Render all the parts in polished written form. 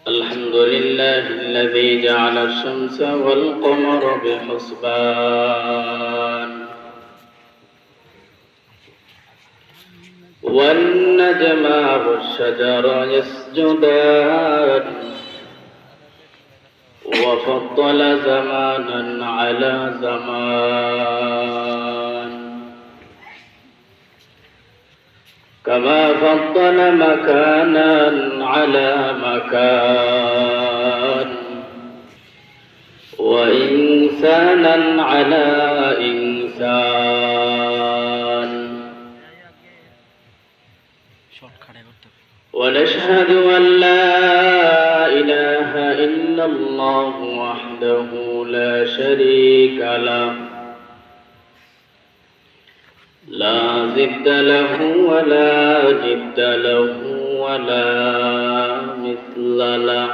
الحمد لله الذي جعل الشمس والقمر بحسبان والنجم والشجر يسجدان وفضل زمانا على زمان كما فضل مكانا على مكان وإنسانا على إنسان ونشهد أن لا إله إلا الله وحده لا شريك له لا ضد له ولا جد له ولا مثل له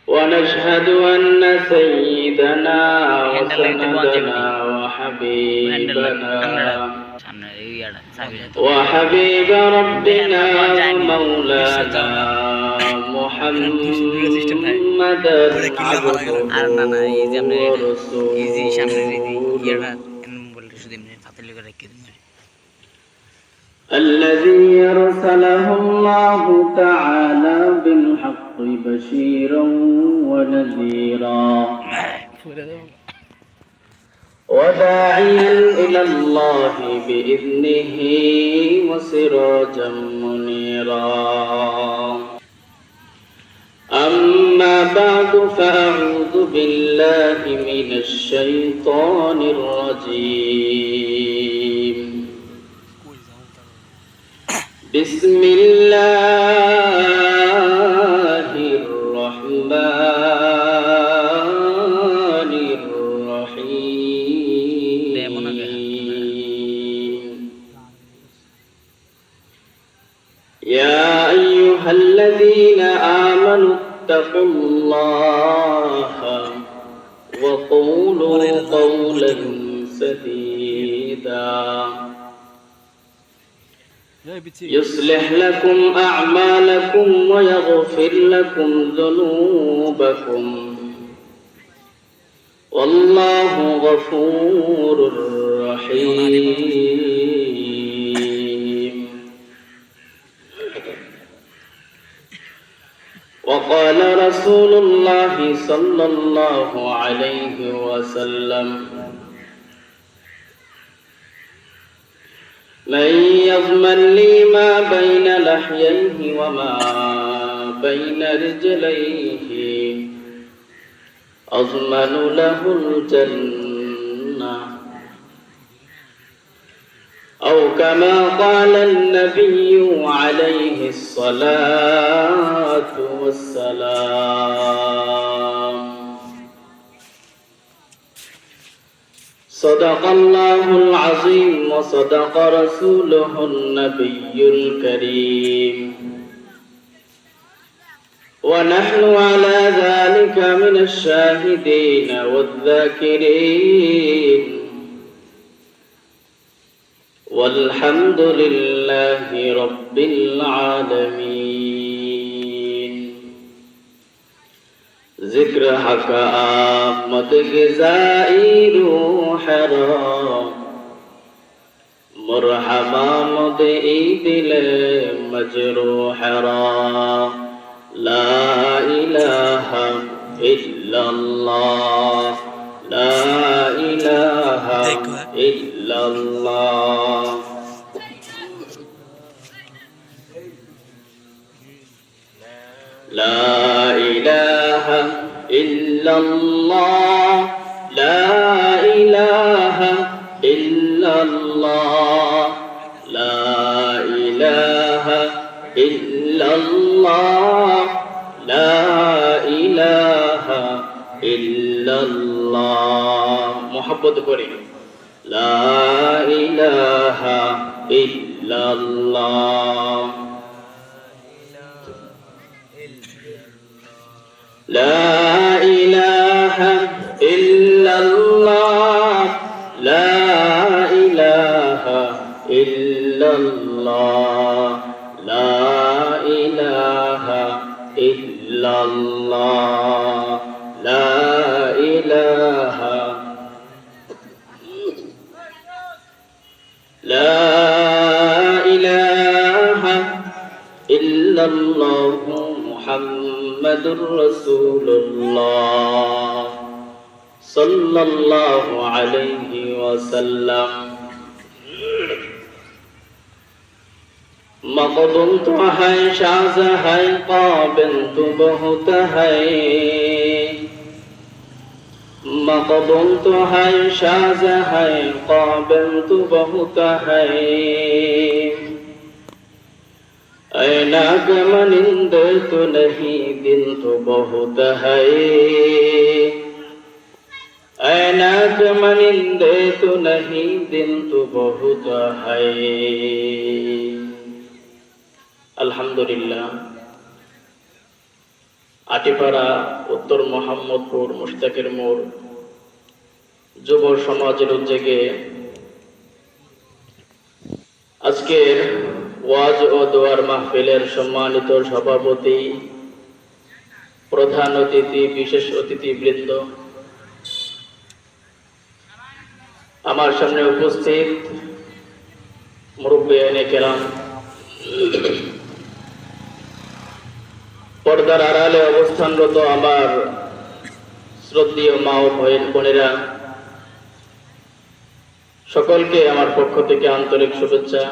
ونشهد أن سيدنا وسندنا وحبيب ربنا ومولانا محمدا عبده الذي أرسله الله تعالى بالحق بشيرا ونذيرا وداعيا إلى الله بإذنه وسراجا منيرا أما بعد فأعوذ بالله من الشيطان الرجيم بسم الله الرحمن الرحيم يا أيها الذين آمنوا اتقوا الله وقولوا قولا سديدا يصلح لكم أعمالكم ويغفر لكم ذنوبكم والله غفور رحيم وقال رسول الله صلى الله عليه وسلم من يضمن لي ما بين لحييه وما بين رجليه أضمن له الجنة أو كما قال النبي عليه الصلاة والسلام صدق الله العظيم وصدق رسوله النبي الكريم ونحن على ذلك من الشاهدين والذاكرين والحمد لله رب العالمين ذکر حق آمد غذائی روح را مرحبا مد دل مجروح را لا إله إلا الله لا إله إلا الله لا إله إلا الله لا إله إلا الله لا إله إلا الله لا إله إلا الله محبت كوري لا إله إلا الله لا إله إلا الله لا إله إلا الله لا illallah, la ilaha illallah, Muhammadur Rasulullah sallallahu alayhi wa sallam. मक़दूम तो है शाज़ है क़ाबिल तो बहुत है, मक़दूम तो है शाज़ है क़ाबिल तो बहुत है, ऐनाक मनिंद तो नहीं दिल तो बहुत है, ऐनाक मनिंद तो नहीं दिल तो बहुत है। আলহামদুলিল্লাহ, আটিপাড়া উত্তর মোহাম্মদপুর মুশতাকের মোড় যুব সমাজের উদ্যোগে আজকের ওয়াজ ও দোয়ার মাহফিলের সম্মানিত সভাপতি, প্রধান অতিথি, বিশেষ অতিথিবৃন্দ, আমার সামনে উপস্থিত মুরব্বিয়ানে কেরাম, পর্দার আড়ালে অবস্থানরত আমার শ্রদ্ধেয় মা ও বোনেরা, সকলকে আমার পক্ষ থেকে আন্তরিক শুভেচ্ছা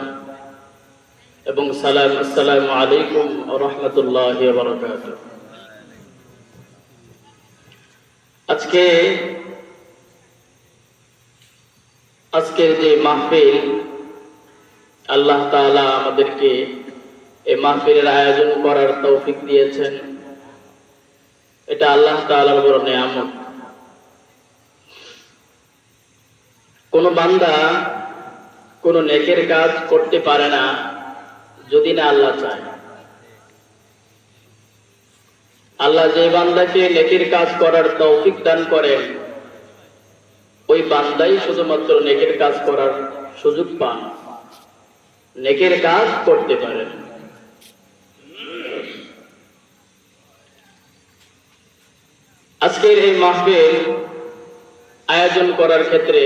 এবং সালাম। আসসালামু আলাইকুম ওয়া রাহমাতুল্লাহি ওয়া বারাকাতুহু। আজকের যে মাহফিল, আল্লাহ তাআলা আমাদেরকে এই মাহফিলের আয়োজন করার তৌফিক দিয়েছেন, এটা আল্লাহ তাআলার বড় নিয়ামত। কোন বান্দা কোন নেকের কাজ করতে পারে না যদি না আল্লাহ চায়। আল্লাহ যে বান্দাকে নেকের কাজ করার তৌফিক দান করেন, ওই বান্দাই শুধুমাত্র নেকের কাজ করার সুযোগ পান, নেকের কাজ করতে পারেন। আজকের এই মাহফিল আয়োজন করার ক্ষেত্রে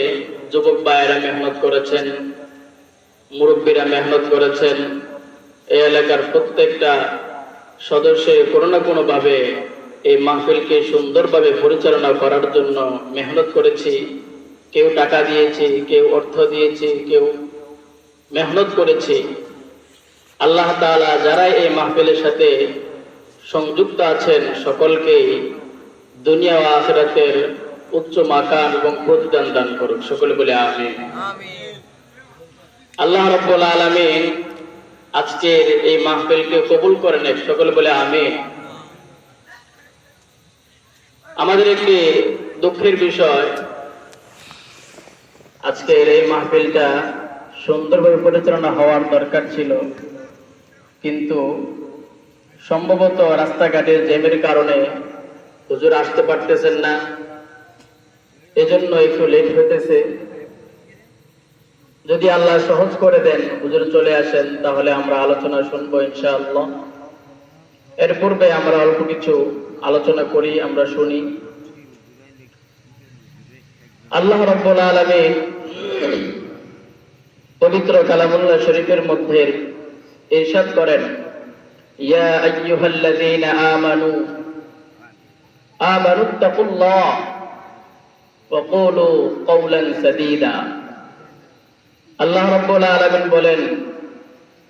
যুবক ভাইয়েরা মেহনত করেছেন, মুরব্বীরা মেহনত করেছেন, এই এলাকার প্রত্যেকটা সদস্য কোনো না কোনো ভাবে এই মাহফিলকে সুন্দরভাবে পরিচালনা করার জন্য মেহনত করেছি। কেউ টাকা দিয়েছি, কেউ অর্থ দিয়েছি, কেউ মেহনত করেছি। আল্লাহ তাআলা যারা এই মাহফিলের সাথে সংযুক্ত আছেন সকলকেই দুনিয়া ও আখিরাতের উচ্চ মাকাম এবং প্রতিদান দান করুক, সকলে বলে আমিন। আল্লাহ রাব্বুল আলামিন আজকের এই মাহফিলকে কবুল করে নেন, সকলে বলে আমিন। আমাদের একটি দুঃখের বিষয়, আজকের এই মাহফিলটা সুন্দরভাবে পরিচালনা হওয়ার দরকার ছিল, কিন্তু সম্ভবত রাস্তাঘাটের জ্যামের কারণে হুজুর আসতে পারতেছেন না, এজন্য একটু লেট হইতেছে। যদি আল্লাহ সহজ করে দেন, হুজুর চলে আসেন, তাহলে আমরা আলোচনা শুনবো ইনশাআল্লাহ। এর পূর্বে আমরা অল্প কিছু আলোচনা করি, আমরা শুনি। আল্লাহ রাব্বুল আলামিন পবিত্র কালামুল্লাহ শরীফের মধ্যে ইরশাদ করেন, ইয়া আইয়ুহাল্লাযীনা আমানু আমানুত্তাকুল্লাহ ওয়া কুলু কওলান সাদীদা। আল্লাহ রাব্বুল আলামিন বলেন,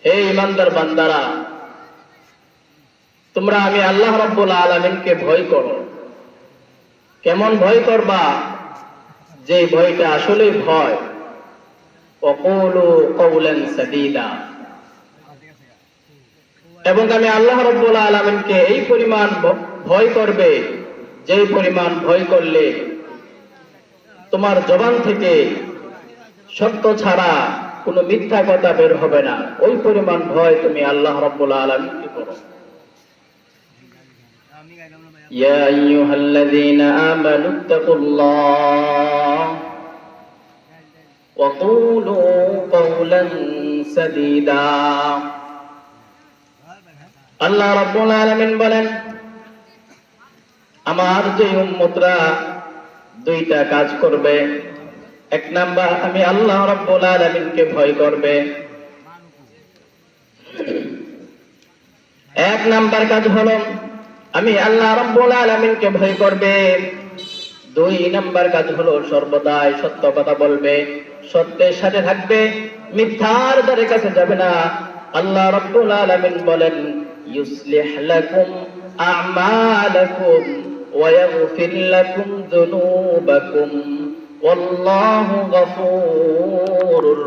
হে ঈমানদার বান্দারা, তোমরা আমি আল্লাহ রাব্বুল আলামিনকে ভয় করো। কেমন ভয় করবা? যে ভয়টা আসলেই ভয়। ওয়া কুলু কওলান সাদীদা, এবং আমি আল্লাহ রাব্বুল আলামিনকে এই পরিমাণ ভয় করবে, যে পরিমাণ ভয় করলে তোমার জবান থেকে সত্য ছাড়া কোনো মিথ্যা কথা বের হবে না, ওই পরিমাণ ভয় তুমি আল্লাহ রাব্বুল আলামিনকে করো। ইয়া আইয়ুহাল্লাযীনা আমানুত্তাকুল্লাহ ওয়া কুলু কওলান সাদীদা। আল্লাহ রাব্বুল আলামিন বলেন, আমার যে উম্মতরা দুইটা কাজ করবে, এক নাম্বার আমি আল্লাহ রাব্বুল আলামিনকে ভয় করবে, এক নাম্বার কাজ হলো আমি আল্লাহ রাব্বুল আলামিনকে ভয় করবে। দুই নাম্বার কাজ হলো সর্বদাই সত্য কথা বলবে, সত্যের সাথে থাকবে, মিথ্যার ধারে কাছে যাবে না। আল্লাহ রাব্বুল আলামিন বলেন ইউসলিহ লাকুম আ'মালাকুম ওয়া ইয়াগফির লাকুম যুনুবাকুম ওয়াল্লাহু গফুরুর